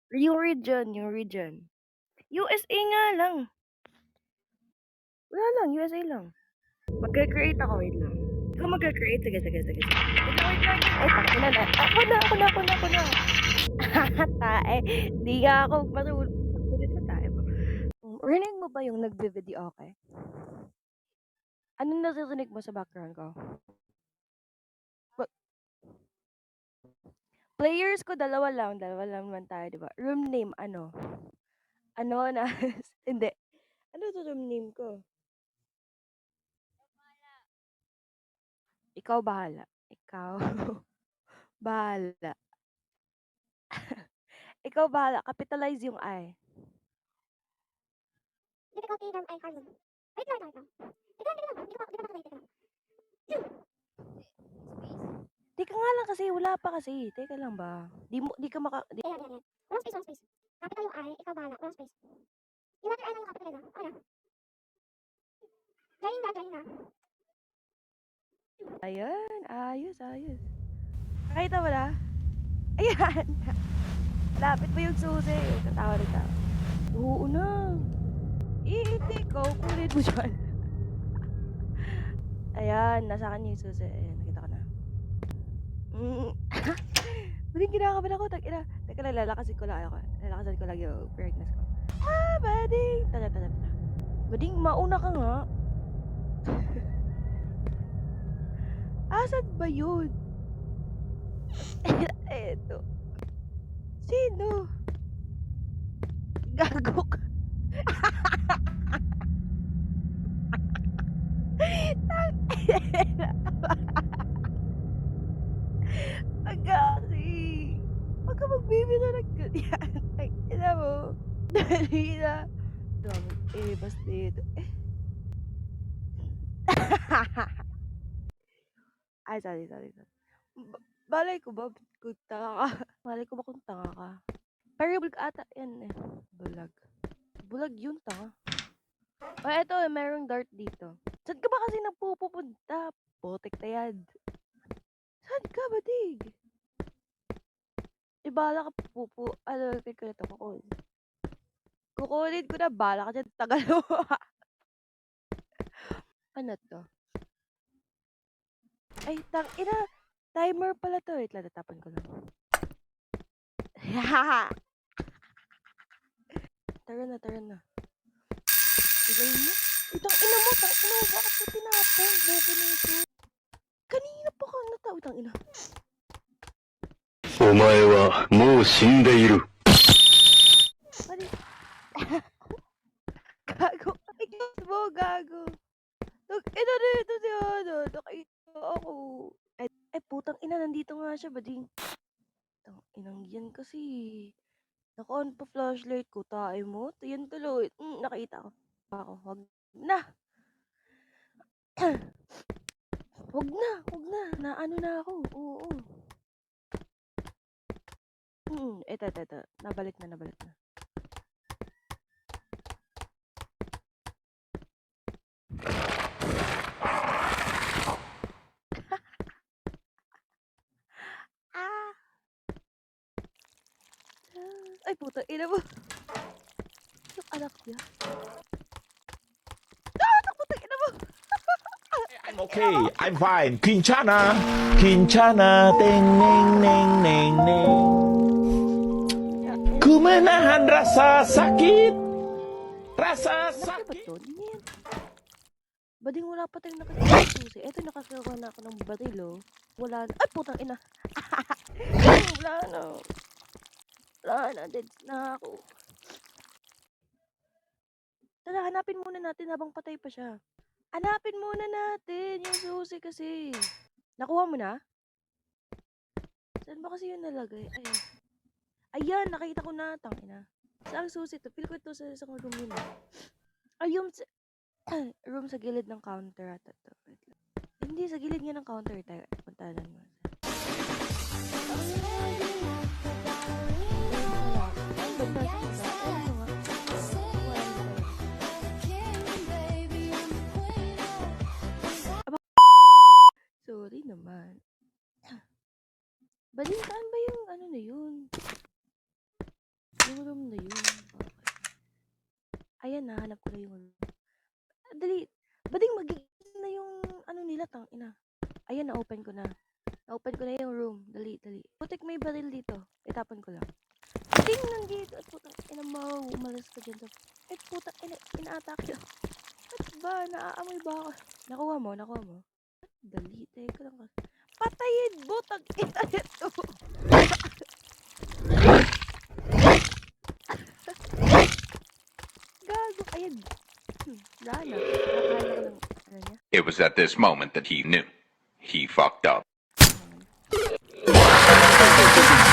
Yung region. USA nga lang. Wala lang, USA lang. Magka-create ako, wait lang. Ikaw magka-create? Sige. Wait lang. Ay, tangina na. Ako na. Tae. Di nga ako matulog. Ulit na tayo. Rinig mo ba yung nagbe-video okay? Anong naririnig mo sa background ko? Players ko dalawa lang naman tayo, 'di ba? Room name ano? Ano na hindi. Ano to room name ko? Ikaw bahala. Ikaw bahala. Ikaw bahala. Capitalize yung I. Difficulty term I harmon. Wait lang. Teka lang. Hindi ko pa. Teka nga lang kasi wala pa kasi. Teka lang ba? Di ka maka di, Ayan. Walang space. Capital yung I, ikaw bahala. Walang space. Yung letter I lang yung capital na. Ano? Drawing na. Ayun, ayos. Nakita mo na? Ayan. Lapit mo yung susi. Tatawa rin ka. Oo na. Hindi ko. Kulit mo dyan. Ayan, nasa kanya yung susi. Ayan, nakita ko na. Bading kinakabahan ako. Teka lang, lalakasin ko lang yung correctness ko. Bading. Tala. Bading, mauna ka nga. Asan ba yun? Eto. Sino? Gago ka. Agaki. Huwag ka magbibiro ng ganyan. Ay, ina mo. Dali na. Dami. Basta dito. Ay, sorry. Balay ko ba kung tanga ka? Malay ko ba kung tanga ka? Pero bulag ata yan eh. Bulag yun tanga. Eto merong dart dito. Saan ka ba kasi nagpupunta? Putik na yan. Saan ka ba, Dig? Bala ka ano, ko na to, kukunin ko na, bala ka dyan, tagal mo. Ano to? Ay, timer pala to. Wait lang, natapon ko lang. Tara na. Igay mo? Itang ina mo, bakit mo tinapon? Bobo nito. Kanina pa ka nataw, itang ina. お前はもう死んでいる。 Gago. Excuse mo, gago. Ina dito si ano, nakita ako. Putang ina, nandito nga siya, bading. Tang inang yan kasi. Naka-on pa flashlight ko, tae mo. Yan tuloy. Nakita ko. Wag na. Wag na. Naano na ako. Oo. Eto. Nabalik na. Ah! Ay, puta, ina mo. Yung anak niya. Putang ina mo. I'm okay. I'm fine. Quinchana, ting neng. Kumenahan rasa sakit. Rasa Anak niya ba sakit. to? Di niya yan. Bading wala pa tayong nakasama susi. Eto, nakasawa na ako ng baril, oh. Wala na. Ay, putang ina. Wala na. Dead na ako. Tara, hanapin muna natin habang patay pa siya. Hanapin muna natin yung susi kasi. Nakuha mo na? Saan ba kasi yun nalagay? Ayan, nakita ko na. Tangina. Saan susi to? Feel ko ito sa isang room yun. Ayun, room sa gilid ng counter ata to. Hindi, sa gilid nga ng counter tayo. Puntahan mo. Sorry naman. Bading, saan ba yung ano na yun? Ayan, nahanap ko na yung room. Dali. Bading magiging na yung ano nila, tang ina. Ayan, na-open ko na. Na-open ko na yung room. Dali, dali. Putik, may baril dito. Itapon ko lang. Bading nandito. At putang ina mo. Umalas ka dyan sa... Eh, putang ina. Ina-attack yun. Ba't ba? Naaamoy ba ako? Nakuha mo, nakuha mo. Dali, teka lang kasi. Patayin mo, tag ina nito. Gago, ayan. Rana. Nakahala ko ng ano niya. It was at this moment that he knew. He fucked up. Ayan.